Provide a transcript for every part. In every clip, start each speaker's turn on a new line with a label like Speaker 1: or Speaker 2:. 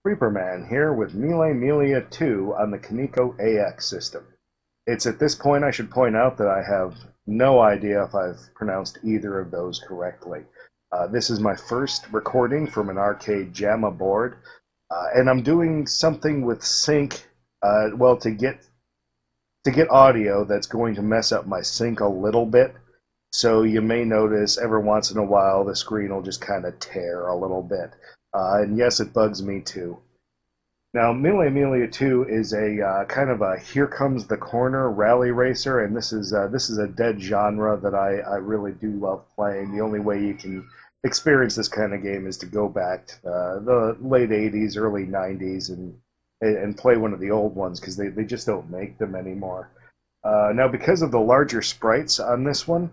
Speaker 1: Reaperman here with Mille Miglia 2 on the Kaneko Ax system. It's at this point I should point out that I have no idea if I've pronounced either of those correctly. This is my first recording from an arcade Jamma board, and I'm doing something with sync, well, to get audio that's going to mess up my sync a little bit. So you may notice every once in a while the screen will just kind of tear a little bit. And yes, it bugs me too. Now, Mille Miglia 2 is a kind of a here comes the corner rally racer, and this is a dead genre that I really do love playing. The only way you can experience this kind of game is to go back to the late 80s, early 90s, and play one of the old ones because they just don't make them anymore. Now, because of the larger sprites on this one,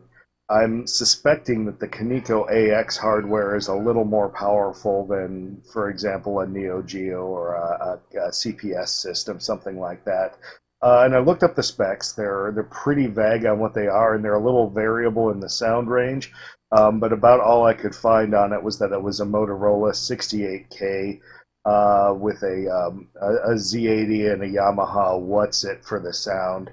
Speaker 1: I'm suspecting that the Kaneko AX hardware is a little more powerful than, for example, a Neo Geo or a CPS system, something like that. And I looked up the specs. They're pretty vague on what they are, and they're a little variable in the sound range. But about all I could find on it was that it was a Motorola 68K with a Z80 and a Yamaha What's It for the sound.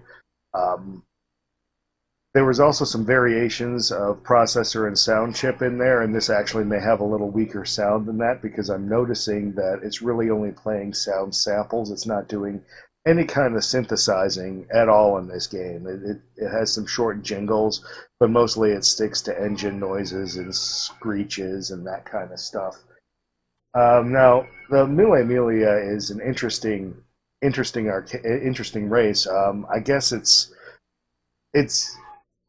Speaker 1: There was also some variations of processor and sound chip in there, and this actually may have a little weaker sound than that because I'm noticing that it's really only playing sound samples. It's not doing any kind of synthesizing at all in this game. It has some short jingles, but mostly it sticks to engine noises and screeches and that kind of stuff. Now, the Mille Miglia is an interesting race. I guess it's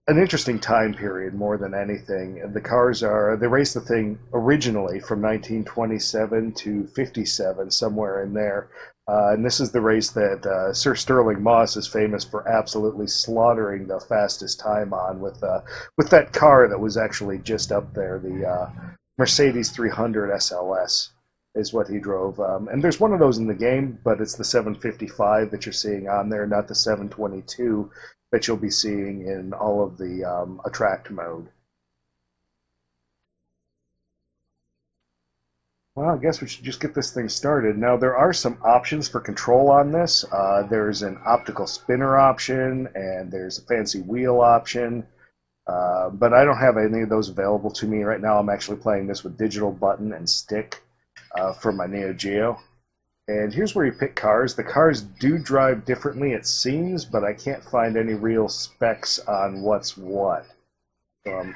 Speaker 1: an interesting time period more than anything. They raced the thing originally from 1927 to 57, somewhere in there. And this is the race that Sir Sterling Moss is famous for absolutely slaughtering the fastest time on with that car that was actually just up there, the Mercedes 300 SLS is what he drove. And there's one of those in the game, but it's the 755 that you're seeing on there, not the 722 that you'll be seeing in all of the attract mode. Well, I guess we should just get this thing started. Now, there are some options for control on this. There's an optical spinner option, and there's a fancy wheel option. But I don't have any of those available to me right now. I'm actually playing this with digital button and stick for my Neo Geo. And here's where you pick cars. The cars do drive differently, it seems, but I can't find any real specs on what's what. I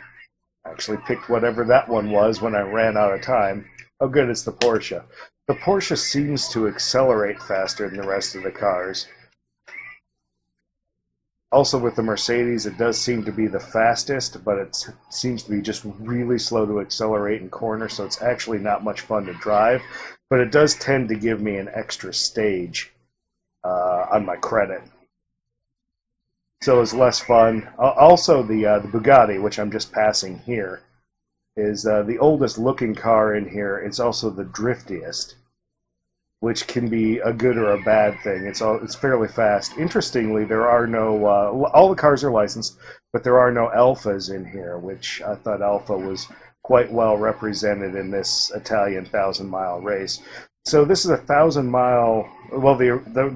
Speaker 1: actually picked whatever that one was when I ran out of time. Oh, good, it's the Porsche. The Porsche seems to accelerate faster than the rest of the cars. Also, with the Mercedes, it does seem to be the fastest, but it seems to be just really slow to accelerate in corners, so it's actually not much fun to drive. But it does tend to give me an extra stage on my credit. So it's less fun. Also, the Bugatti, which I'm just passing here, is the oldest looking car in here. It's also the driftiest, which can be a good or a bad thing. It's fairly fast. Interestingly, there are no all the cars are licensed, but there are no alphas in here, which I thought alpha was quite well represented in this Italian 1,000-mile race. So this is a 1,000-mile. Well, the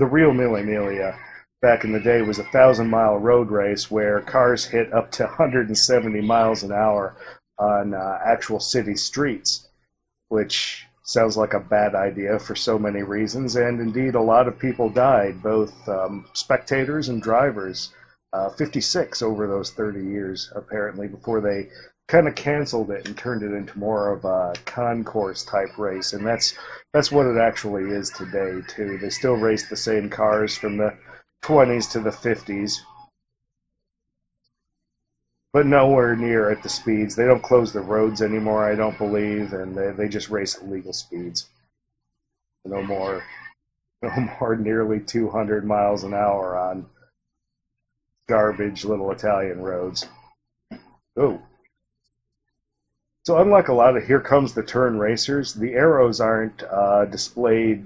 Speaker 1: real Mille Miglia back in the day was a 1,000-mile road race where cars hit up to 170 miles an hour on actual city streets, which sounds like a bad idea for so many reasons, and indeed a lot of people died, both spectators and drivers. 56 over those 30 years, apparently, before they kind of canceled it and turned it into more of a concourse type race, and that's what it actually is today too. They still race the same cars from the 20s to the 50s, but nowhere near at the speeds. They don't close the roads anymore, I don't believe, and they just race at legal speeds. No more nearly 200 miles an hour on garbage little Italian roads. Oh. So unlike a lot of Here Comes the Turn racers, the arrows aren't displayed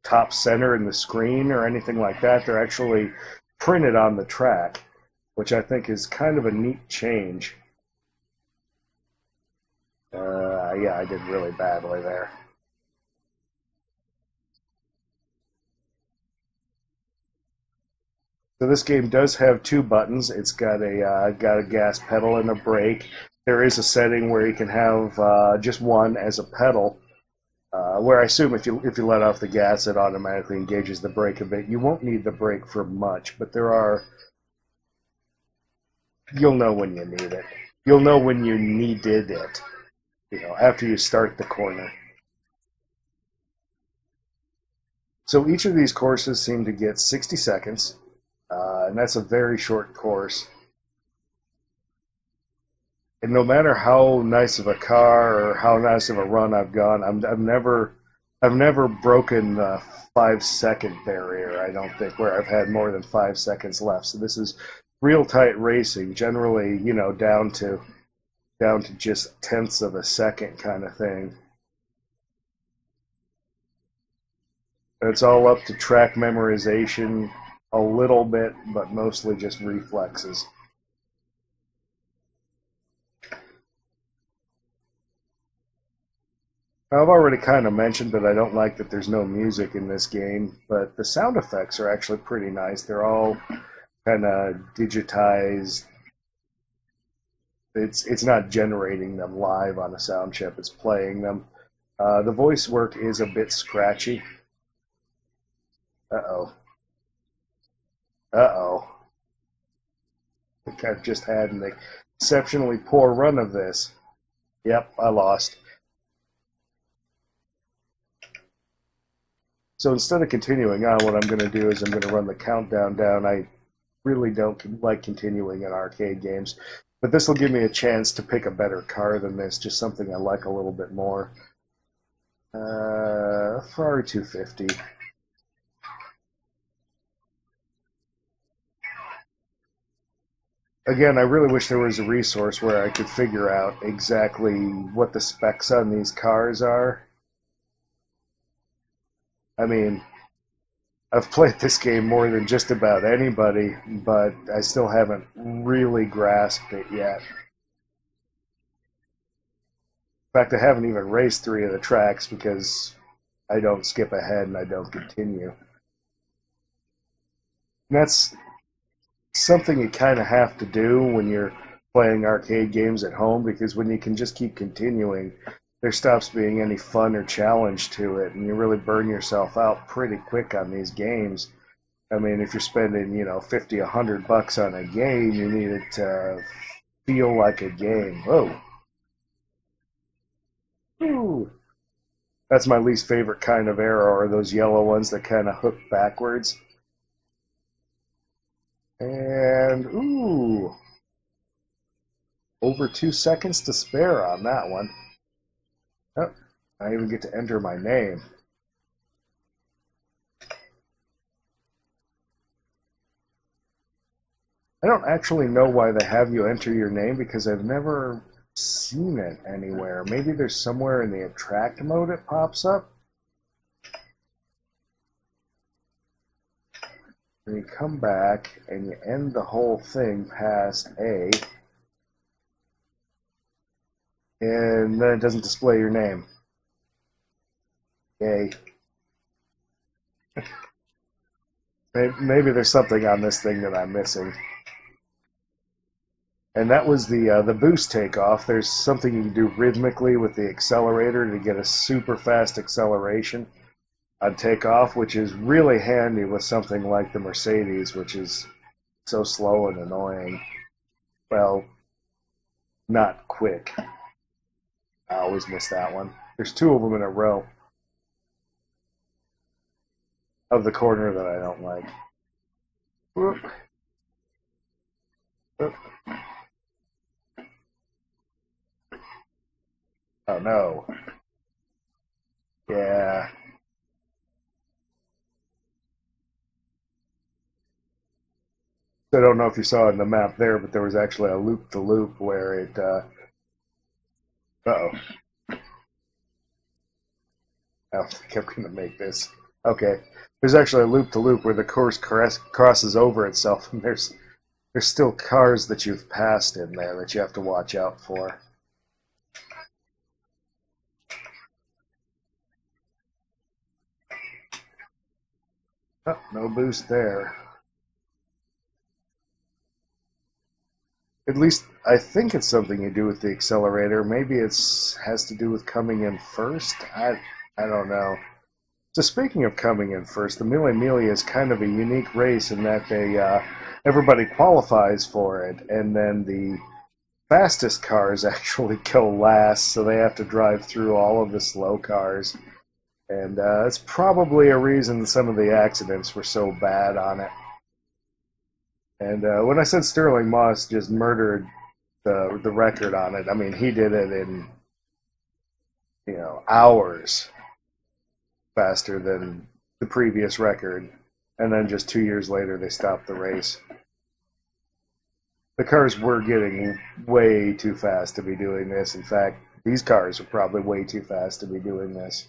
Speaker 1: top center in the screen or anything like that. They're actually printed on the track, which I think is kind of a neat change. Yeah, I did really badly there. So this game does have two buttons. It's got a gas pedal and a brake. There is a setting where you can have just one as a pedal, where I assume if you let off the gas, it automatically engages the brake a bit. You won't need the brake for much, but you'll know when you need it. You'll know when you needed it, after you start the corner. So each of these courses seem to get 60 seconds, and that's a very short course. And no matter how nice of a car or how nice of a run I've gone, I've never broken the 5-second barrier. I don't think, where I've had more than 5 seconds left. So this is real tight racing, generally, down to just tenths of a second kind of thing. It's all up to track memorization a little bit, but mostly just reflexes. I've already kind of mentioned that I don't like that there's no music in this game, but the sound effects are actually pretty nice. They're all kind of digitized. It's not generating them live on a sound chip, it's playing them. The voice work is a bit scratchy. Uh-oh. Uh-oh. I think I've just had an exceptionally poor run of this. Yep, I lost. So instead of continuing on, what I'm going to do is I'm going to run the countdown down. I really don't like continuing in arcade games, but this will give me a chance to pick a better car than this, just something I like a little bit more. Ferrari 250. Again, I really wish there was a resource where I could figure out exactly what the specs on these cars are. I mean, I've played this game more than just about anybody, but I still haven't really grasped it yet. In fact, I haven't even raced 3 of the tracks because I don't skip ahead and I don't continue. And that's something you kind of have to do when you're playing arcade games at home, because when you can just keep continuing, there stops being any fun or challenge to it, and you really burn yourself out pretty quick on these games. I mean, if you're spending, $50, $100 on a game, you need it to feel like a game. Whoa. Ooh. That's my least favorite kind of arrow, are those yellow ones that kind of hook backwards. And, ooh. Over 2 seconds to spare on that one. Oh, I even get to enter my name. I don't actually know why they have you enter your name, because I've never seen it anywhere. Maybe there's somewhere in the attract mode it pops up. And you come back and you end the whole thing past A. And then it doesn't display your name. Yay. Maybe there's something on this thing that I'm missing. And that was the boost takeoff. There's something you can do rhythmically with the accelerator to get a super fast acceleration on takeoff, which is really handy with something like the Mercedes, which is so slow and annoying. Well, not quick. I always miss that one. There's 2 of them in a row of the corner that I don't like. Whoop. Whoop. Oh no. Yeah. I don't know if you saw it in the map there, but there was actually a loop-to-loop where it, uh-oh. I don't think I'm going to make this. Okay. There's actually a loop-to-loop where the course crosses over itself, and there's still cars that you've passed in there that you have to watch out for. Oh, no boost there. At least I think it's something you do with the accelerator. Maybe it's has to do with coming in first. I don't know. So speaking of coming in first, the Mille Miglia is kind of a unique race in that they everybody qualifies for it, and then the fastest cars actually go last, so they have to drive through all of the slow cars. And it's probably a reason some of the accidents were so bad on it. And when I said Sterling Moss just murdered the record on it, I mean he did it in hours faster than the previous record. And then just 2 years later, they stopped the race. The cars were getting way too fast to be doing this. In fact, these cars are probably way too fast to be doing this.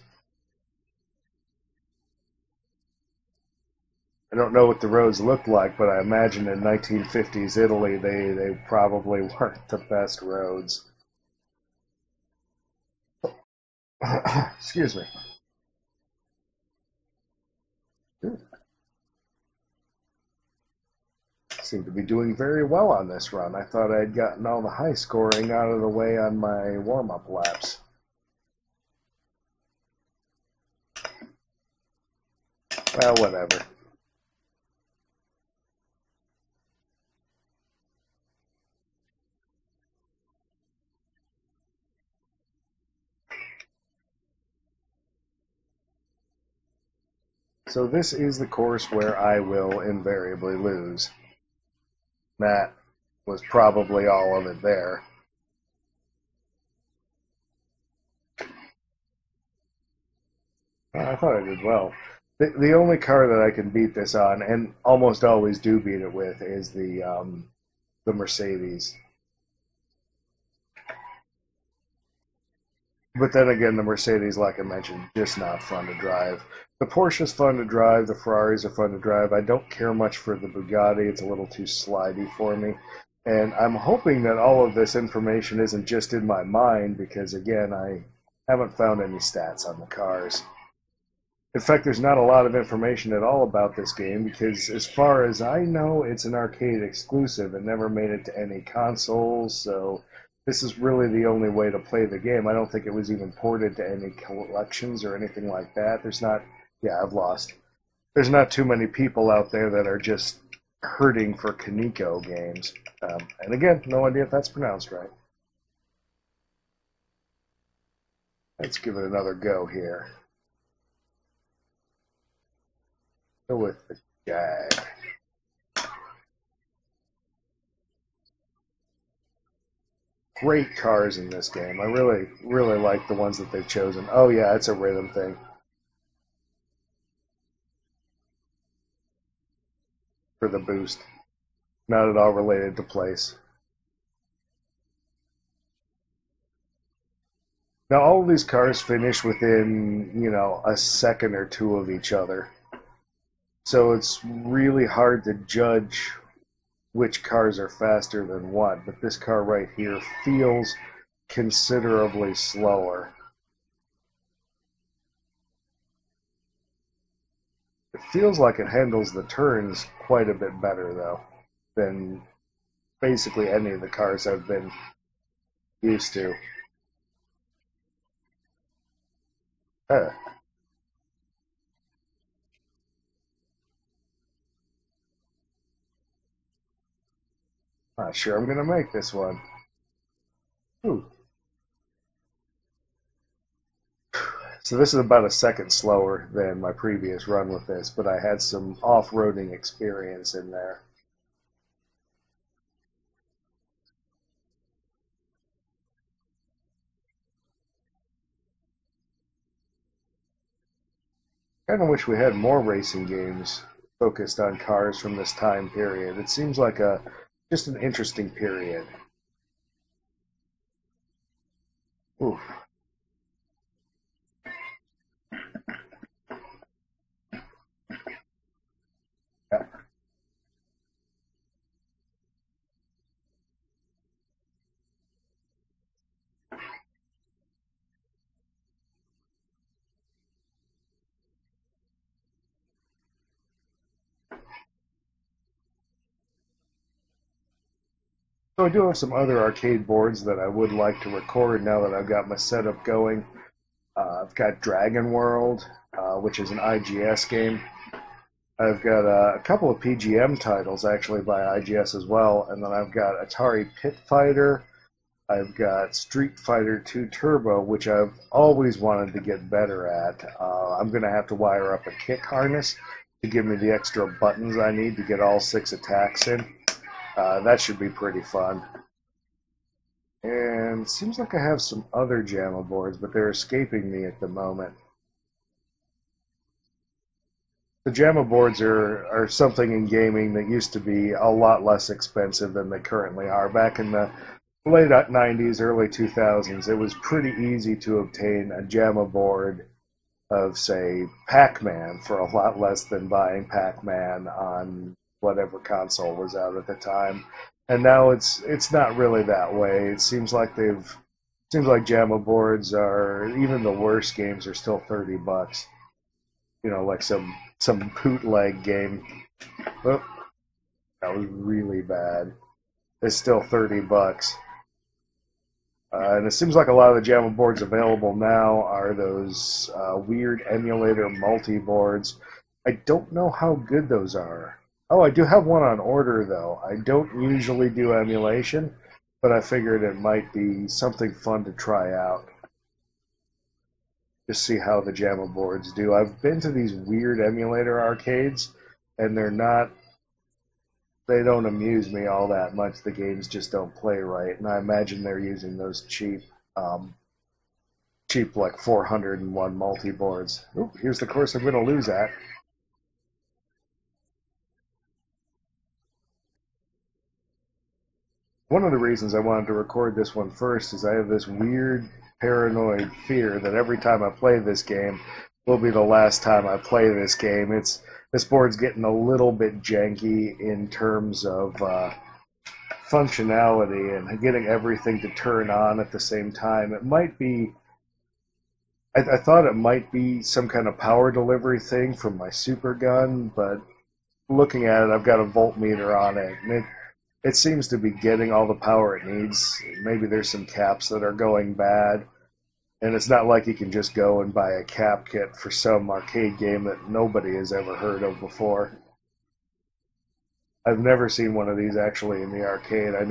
Speaker 1: I don't know what the roads looked like, but I imagine in 1950s Italy, they probably weren't the best roads. Excuse me. Seem to be doing very well on this run. I thought I had gotten all the high scoring out of the way on my warm-up laps. Well, whatever. So this is the course where I will invariably lose. That was probably all of it there. I thought I did well. The only car that I can beat this on, and almost always do beat it with, is the Mercedes. But then again, the Mercedes, like I mentioned, just not fun to drive. The Porsche's fun to drive, the Ferraris are fun to drive. I don't care much for the Bugatti. It's a little too slidey for me. And I'm hoping that all of this information isn't just in my mind, because again, I haven't found any stats on the cars. In fact, there's not a lot of information at all about this game, because as far as I know, it's an arcade exclusive and never made it to any consoles, so this is really the only way to play the game. I don't think it was even ported to any collections or anything like that. There's not, yeah, I've lost. There's not too many people out there that are just hurting for Kaneko games. And again, no idea if that's pronounced right. Let's give it another go here. Go with the Jag. Great cars in this game. I really, really like the ones that they've chosen. Oh yeah, it's a rhythm thing. For the boost. Not at all related to place. Now all of these cars finish within, a second or two of each other. So it's really hard to judge which cars are faster than what, but this car right here feels considerably slower. It feels like it handles the turns quite a bit better, though, than basically any of the cars I've been used to. Not sure I'm going to make this one. Ooh. So this is about a second slower than my previous run with this, but I had some off-roading experience in there. I kind of wish we had more racing games focused on cars from this time period. It seems like just an interesting period. Oof. Yeah. So I do have some other arcade boards that I would like to record now that I've got my setup going. I've got Dragon World, which is an IGS game. I've got a couple of PGM titles actually by IGS as well, and then I've got Atari Pit Fighter. I've got Street Fighter 2 Turbo, which I've always wanted to get better at. I'm going to have to wire up a kick harness to give me the extra buttons I need to get all 6 attacks in. That should be pretty fun. And it seems like I have some other Jamma boards, but they're escaping me at the moment. The Jamma boards are something in gaming that used to be a lot less expensive than they currently are. Back in the late 90s, early 2000s, it was pretty easy to obtain a Jamma board of, say, Pac-Man for a lot less than buying Pac-Man on whatever console was out at the time. And now it's not really that way. It seems like Jamma boards are, even the worst games are still $30. You know, like some bootleg game. Oh, that was really bad. It's still $30. And it seems like a lot of the Jamma boards available now are those weird emulator multi-boards. I don't know how good those are. Oh, I do have one on order, though. I don't usually do emulation, but I figured it might be something fun to try out. Just see how the Jamma boards do. I've been to these weird emulator arcades, and they don't amuse me all that much. The games just don't play right, and I imagine they're using those cheap like 401 multi-boards. Oop, here's the course I'm going to lose at. One of the reasons I wanted to record this one first is I have this weird paranoid fear that every time I play this game will be the last time I play this game. This board's getting a little bit janky in terms of functionality and getting everything to turn on at the same time. It might be, I thought it might be some kind of power delivery thing from my super gun, but looking at it, I've got a voltmeter on it, and it seems to be getting all the power it needs. Maybe there's some caps that are going bad. And it's not like you can just go and buy a cap kit for some arcade game that nobody has ever heard of before. I've never seen one of these actually in the arcade. I've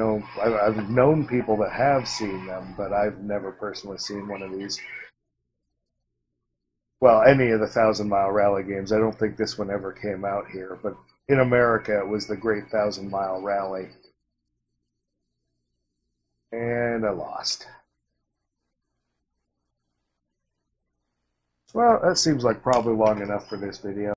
Speaker 1: known people that have seen them, but I've never personally seen one of these. Well, any of the 1,000 Mile Rally games. I don't think this one ever came out here, but in America it was the Great 1,000 Mile Rally. And I lost. Well, that seems like probably long enough for this video.